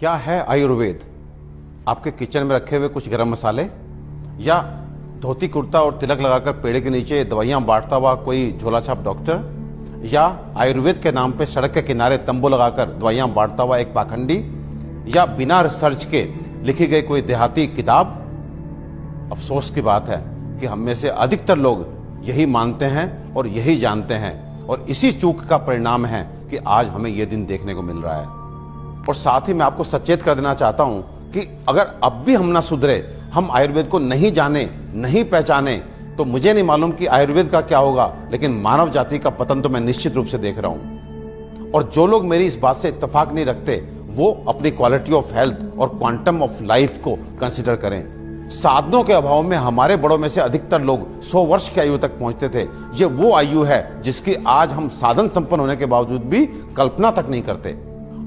क्या है आयुर्वेद? आपके किचन में रखे हुए कुछ गरम मसाले, या धोती कुर्ता और तिलक लगाकर पेड़ के नीचे दवाइयां बांटता हुआ कोई झोला छाप डॉक्टर, या आयुर्वेद के नाम पे सड़क के किनारे तंबू लगाकर दवाइयां बांटता हुआ एक पाखंडी, या बिना रिसर्च के लिखी गई कोई देहाती किताब? अफसोस की बात है कि हम में से अधिकतर लोग यही मानते हैं और यही जानते हैं, और इसी चूक का परिणाम है कि आज हमें यह दिन देखने को मिल रहा है। और साथ ही मैं आपको सचेत कर देना चाहता हूं कि अगर अब भी हम ना सुधरे, हम आयुर्वेद को नहीं जाने, नहीं पहचाने, तो मुझे नहीं मालूम कि आयुर्वेद का क्या होगा, लेकिन मानव जाति का पतन तो मैं निश्चित रूप से देख रहा हूं। और जो लोग मेरी इस बात से इत्तेफाक नहीं रखते, वो अपनी क्वालिटी ऑफ हेल्थ और क्वांटम ऑफ लाइफ को कंसिडर करें। साधनों के अभाव में हमारे बड़ों में से अधिकतर लोग 100 वर्ष की आयु तक पहुंचते थे। ये वो आयु है जिसकी आज हम साधन संपन्न होने के बावजूद भी कल्पना तक नहीं करते।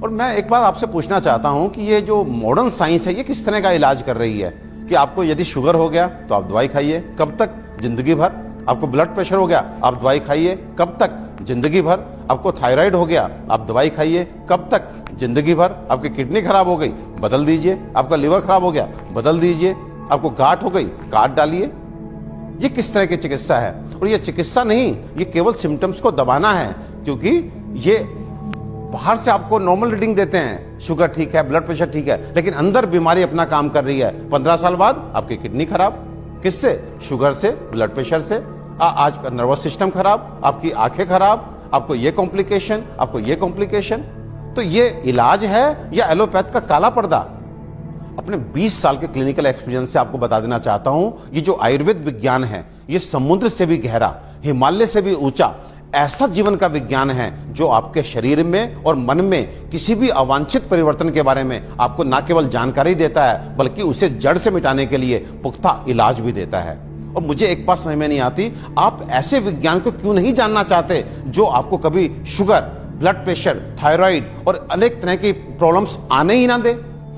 और मैं एक बार आपसे पूछना चाहता हूं कि ये जो मॉडर्न साइंस है, ये किस तरह का इलाज कर रही है? कि आपको यदि शुगर हो गया तो आप दवाई खाइए, कब तक? जिंदगी भर। आपको ब्लड प्रेशर हो गया, आप दवाई खाइए, कब तक? जिंदगी भर। आपको थायराइड हो गया, आप दवाई खाइए, कब तक? जिंदगी भर। आपकी किडनी खराब हो गई, बदल दीजिए। आपका लिवर खराब हो गया, बदल दीजिए। आपको गांठ हो गई, गांठ डालिए। ये किस तरह की चिकित्सा है? और ये चिकित्सा नहीं, ये केवल सिम्टम्स को दबाना है, क्योंकि ये बाहर से आपको नॉर्मल रीडिंग देते हैं, शुगर ठीक है, ब्लड प्रेशर ठीक है, लेकिन अंदर बीमारी अपना काम कर रही है। 15 साल बाद आपकी किडनी खराब, किससे? शुगर से, ब्लड प्रेशर से। आज का नर्वस सिस्टम खराब, आपकी आंखें खराब, आपको ये कॉम्प्लिकेशन, आपको ये कॉम्प्लिकेशन। तो ये इलाज है या एलोपैथ का काला पर्दा? अपने 20 साल के क्लिनिकल एक्सपीरियंस से आपको बता देना चाहता हूं, ये जो आयुर्वेद विज्ञान है, ये समुद्र से भी गहरा, हिमालय से भी ऊंचा ऐसा जीवन का विज्ञान है जो आपके शरीर में और मन में किसी भी अवांछित परिवर्तन के बारे में आपको न केवल जानकारी देता है, बल्कि उसे जड़ से मिटाने के लिए पुख्ता इलाज भी देता है। और मुझे एक बात समझ में नहीं आती, आप ऐसे विज्ञान को क्यों नहीं जानना चाहते जो आपको कभी शुगर, ब्लड प्रेशर, थायराइड और अनेक तरह की प्रॉब्लम्स आने ही ना दे।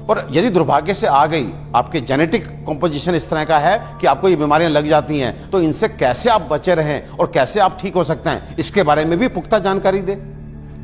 और यदि दुर्भाग्य से आ गई, आपके जेनेटिक कॉम्पोजिशन इस तरह का है कि आपको ये बीमारियां लग जाती हैं, तो इनसे कैसे आप बचे रहें और कैसे आप ठीक हो सकते हैं, इसके बारे में भी पुख्ता जानकारी दे।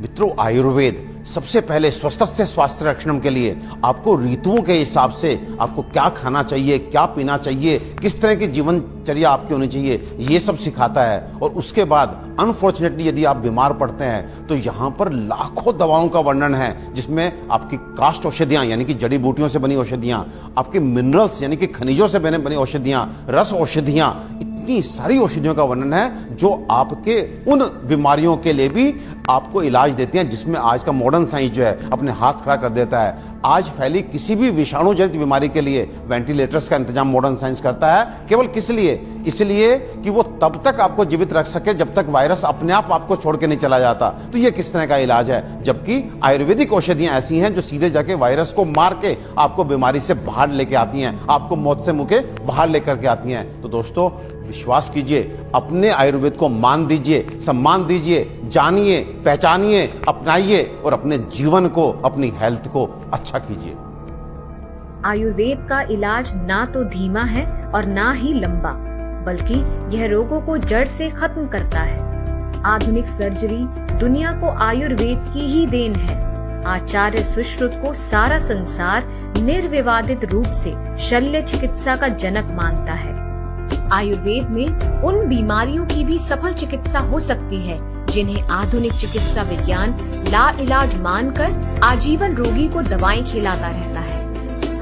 मित्रों, आयुर्वेद सबसे पहले स्वस्थस्य स्वास्थ्य रक्षणम के लिए आपको ऋतुओं के हिसाब से आपको क्या खाना चाहिए, क्या पीना चाहिए, किस तरह की जीवनचर्या आपकी होनी चाहिए, ये सब सिखाता है। और उसके बाद अनफॉर्चुनेटली यदि आप बीमार पड़ते हैं तो यहाँ पर लाखों दवाओं का वर्णन है, जिसमें आपकी काष्ठ औषधियां यानी कि जड़ी बूटियों से बनी औषधियां, आपके मिनरल्स यानी कि खनिजों से बनी औषधियां, रस औषधियां, इतनी सारी औषधियों का वर्णन है जो आपके उन बीमारियों के लिए भी आपको इलाज देती हैं, जिसमें आज का मॉडर्न साइंस जो है अपने हाथ खड़ा कर देता है। आज फैली किसी भी विषाणु जनित बीमारी के लिए वेंटिलेटर्स का इंतजाम मॉडर्न साइंस करता है। केवल किस लिए? इसलिए कि वो तब तक आपको जीवित रख सके जब तक वायरस अपने आप आपको छोड़ के नहीं चला जाता। तो ये किस तरह का इलाज है? जबकि आयुर्वेदिक औषधियां ऐसी हैं जो सीधे जाके वायरस को मार के आपको बीमारी से बाहर लेके आती हैं, आपको मौत से मुंह के बाहर लेकर के आती हैं। तो दोस्तों, विश्वास कीजिए, अपने आयुर्वेद को मान दीजिए, सम्मान दीजिए, जानिए, पहचानिए, अपनाइए और अपने जीवन को, अपनी हेल्थ को अच्छा कीजिए। आयुर्वेद का इलाज ना तो धीमा है और ना ही लंबा, बल्कि यह रोगों को जड़ से खत्म करता है। आधुनिक सर्जरी दुनिया को आयुर्वेद की ही देन है। आचार्य सुश्रुत को सारा संसार निर्विवादित रूप से शल्य चिकित्सा का जनक मानता है। आयुर्वेद में उन बीमारियों की भी सफल चिकित्सा हो सकती है जिन्हें आधुनिक चिकित्सा विज्ञान ला इलाज मानकर आजीवन रोगी को दवाएं खिलाता रहता है।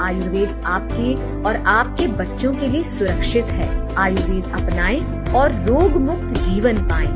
आयुर्वेद आपके और आपके बच्चों के लिए सुरक्षित है। आयुर्वेद अपनाएं और रोग मुक्त जीवन पाएं।